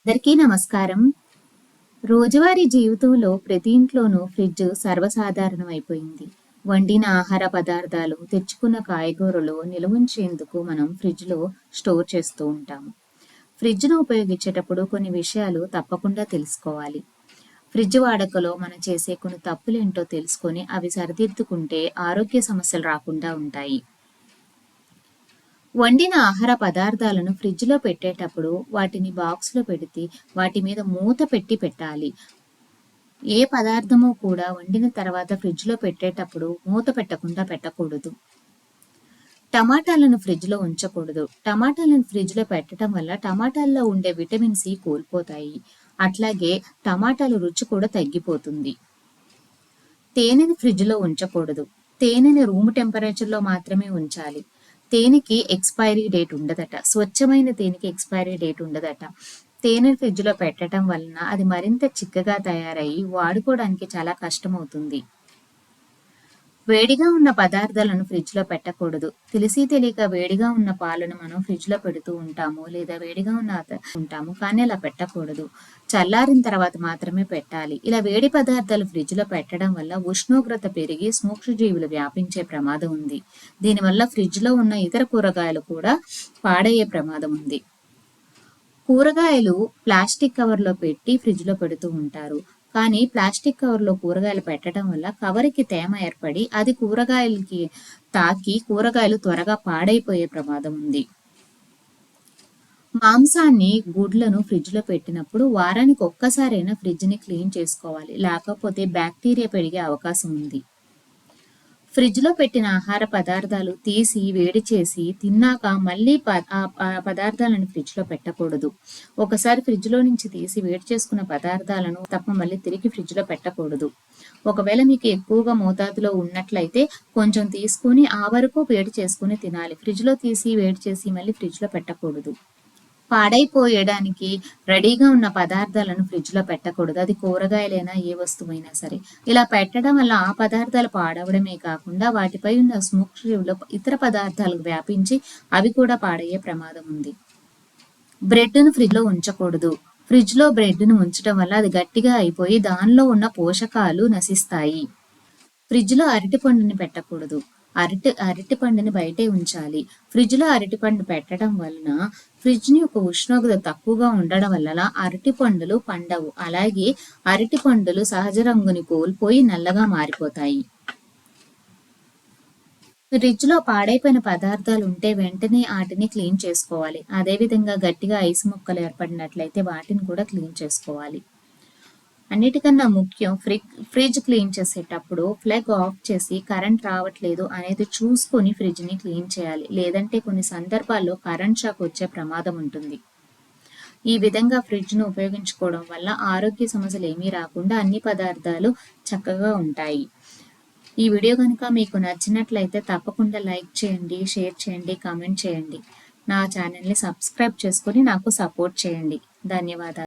అందరికీ నమస్కారం. రోజువారీ జీవితంలో ప్రతి ఇంట్లోనూ ఫ్రిడ్జ్ సర్వసాధారణం అయిపోయింది. వండిన ఆహార పదార్థాలు, తెచ్చుకున్న కాయగూరలు నిల్వుంచేందుకు మనం ఫ్రిడ్జ్‌లో స్టోర్ చేస్తూ ఉంటాము. ఫ్రిడ్జ్‌ను ఉపయోగించేటప్పుడు కొన్ని విషయాలు తప్పకుండా తెలుసుకోవాలి. ఫ్రిడ్జ్ వాడకలో మనం చేసే కొన్ని తప్పులేంటో తెలుసుకొని అవి సరిదిద్దుకుంటే ఆరోగ్య సమస్యలు రాకుండా ఉంటాయి. వండిన ఆహార పదార్థాలను ఫ్రిడ్జ్‌లో పెట్టేటప్పుడు వాటిని బాక్స్‌లో పెడితే వాటి మీద మూత పెట్టి పెట్టాలి. ఏ పదార్థము కూడా వండిన తర్వాత ఫ్రిడ్జ్‌లో పెట్టేటప్పుడు మూత పెట్టకుండా పెట్టకూడదు. టమాటాలను ఫ్రిడ్జ్‌లో ఉంచకూడదు. టమాటాలను ఫ్రిడ్జ్‌లో పెట్టడం వల్ల టమాటాల్లో ఉండే విటమిన్ సి కోల్పోతాయి. అట్లాగే టమాటాల రుచి కూడా తగ్గిపోతుంది. తేనెని ఫ్రిడ్జ్‌లో ఉంచకూడదు. తేనెని రూమ్ టెంపరేచర్‌లో మాత్రమే ఉంచాలి. తేనెకి ఎక్స్‌పైరీ డేట్ ఉండదట. స్వచ్ఛమైన తేనెకి ఎక్స్‌పైరీ డేట్ ఉండదట. తేనె ఫ్రిడ్జ్‌లో పెట్టటం వలన అది మరింత చిక్కగా తయారయ్యి వాడుకోవడానికి చాలా కష్టమవుతుంది. వేడిగా ఉన్న పదార్థాలను ఫ్రిడ్జ్‌లో పెట్టకూడదు. తెలిసి తెలియక వేడిగా ఉన్న పాలను మనం ఫ్రిడ్జ్‌లో పెడుతూ ఉంటాము. లేదా వేడిగా ఉన్న ఉంటాము. కానీ అలా పెట్టకూడదు. చల్లారిన తర్వాత మాత్రమే పెట్టాలి. ఇలా వేడి పదార్థాలు ఫ్రిడ్జ్‌లో పెట్టడం వల్ల ఉష్ణోగ్రత పెరిగి సూక్ష్మజీవులు వ్యాపించే ప్రమాదం ఉంది. దీనివల్ల ఫ్రిడ్జ్‌లో ఉన్న ఇతర కూరగాయలు కూడా పాడయ్యే ప్రమాదం ఉంది. కూరగాయలు ప్లాస్టిక్ కవర్‌లో పెట్టి ఫ్రిడ్జ్‌లో పెడుతూ ఉంటారు. కానీ ప్లాస్టిక్ కవర్‌లో కూరగాయలు పెట్టడం వల్ల కవర్‌కి తేమ ఏర్పడి అది కూరగాయలకి తాకి కూరగాయలు త్వరగా పాడైపోయే ప్రమాదం ఉంది. మాంసాన్ని, గుడ్లను ఫ్రిడ్జ్‌లో పెట్టినప్పుడు వారానికి ఒక్కసారైనా ఫ్రిడ్జ్‌ని క్లీన్ చేసుకోవాలి. లేకపోతే బ్యాక్టీరియా పెరిగే అవకాశం ఉంది. ఫ్రిడ్జ్‌లో పెట్టిన ఆహార పదార్థాలు తీసి వేడి చేసి తిన్నాక మళ్ళీ ఆ పదార్థాలను ఫ్రిడ్జ్‌లో పెట్టకూడదు. ఒకసారి ఫ్రిడ్జ్‌లో నుంచి తీసి వేడి చేసుకున్న పదార్థాలను తప్ప మళ్ళీ తిరిగి ఫ్రిడ్జ్‌లో పెట్టకూడదు. ఒకవేళ మీకు ఎక్కువగా మోతాదులో ఉన్నట్లయితే కొంచెం తీసుకొని ఆ వరకు వేడి చేసుకొని తినాలి. ఫ్రిడ్జ్‌లో తీసి వేడి చేసి మళ్ళీ ఫ్రిడ్జ్‌లో పెట్టకూడదు. పాడైపోయడానికి రెడీగా ఉన్న పదార్థాలను ఫ్రిడ్జ్‌లో పెట్టకూడదు. అది కూరగాయలైనా, ఏ వస్తువైనా సరే. ఇలా పెట్టడం వల్ల ఆ పదార్థాలు పాడవడమే కాకుండా వాటిపై ఉన్న సూక్ష్మజీవులు ఇతర పదార్థాలకు వ్యాపించి అవి కూడా పాడయ్యే ప్రమాదం ఉంది. బ్రెడ్‌ను ఫ్రిడ్జ్‌లో ఉంచకూడదు. ఫ్రిడ్జ్‌లో బ్రెడ్‌ను ఉంచడం వల్ల అది గట్టిగా అయిపోయి దానిలో ఉన్న పోషకాలు నశిస్తాయి. ఫ్రిడ్జ్‌లో అరటిపండుని పెట్టకూడదు. అరటిపండుని బయటే ఉంచాలి. ఫ్రిడ్జ్‌లో అరటిపండు పెట్టడం వలన ఫ్రిడ్జ్‌ని యొక్క ఉష్ణోగ్రత తక్కువగా ఉండడం వలన అరటిపండులు పండవు. అలాగే అరటిపండులు సహజ రంగుని కోల్పోయి నల్లగా మారిపోతాయి. ఫ్రిడ్జ్‌లో పాడైపోయిన పదార్థాలు ఉంటే వెంటనే ఆటిని క్లీన్ చేసుకోవాలి. అదేవిధంగా గట్టిగా ఐస్ ముక్కలు ఏర్పడినట్లయితే వాటిని కూడా క్లీన్ చేసుకోవాలి. అన్నిటికన్నా ముఖ్యం ఫ్రిడ్జ్ క్లీన్ చేసేటప్పుడు ప్లగ్ ఆఫ్ చేసి కరెంట్ రావట్లేదు అనేది చూసుకొని ఫ్రిడ్జ్‌ని క్లీన్ చేయాలి. లేదంటే కొన్ని సందర్భాల్లో కరెంట్ షాక్ వచ్చే ప్రమాదం ఉంటుంది. ఈ విధంగా ఫ్రిడ్జ్‌ను ఉపయోగించుకోవడం వల్ల ఆరోగ్య సమస్యలు ఏమీ రాకుండా అన్ని పదార్థాలు చక్కగా ఉంటాయి. ఈ వీడియో కనుక మీకు నచ్చినట్లయితే తప్పకుండా లైక్ చేయండి, షేర్ చేయండి, కామెంట్ చేయండి. నా ఛానల్‌ని సబ్స్క్రైబ్ చేసుకొని నాకు సపోర్ట్ చేయండి. ధన్యవాదాలు.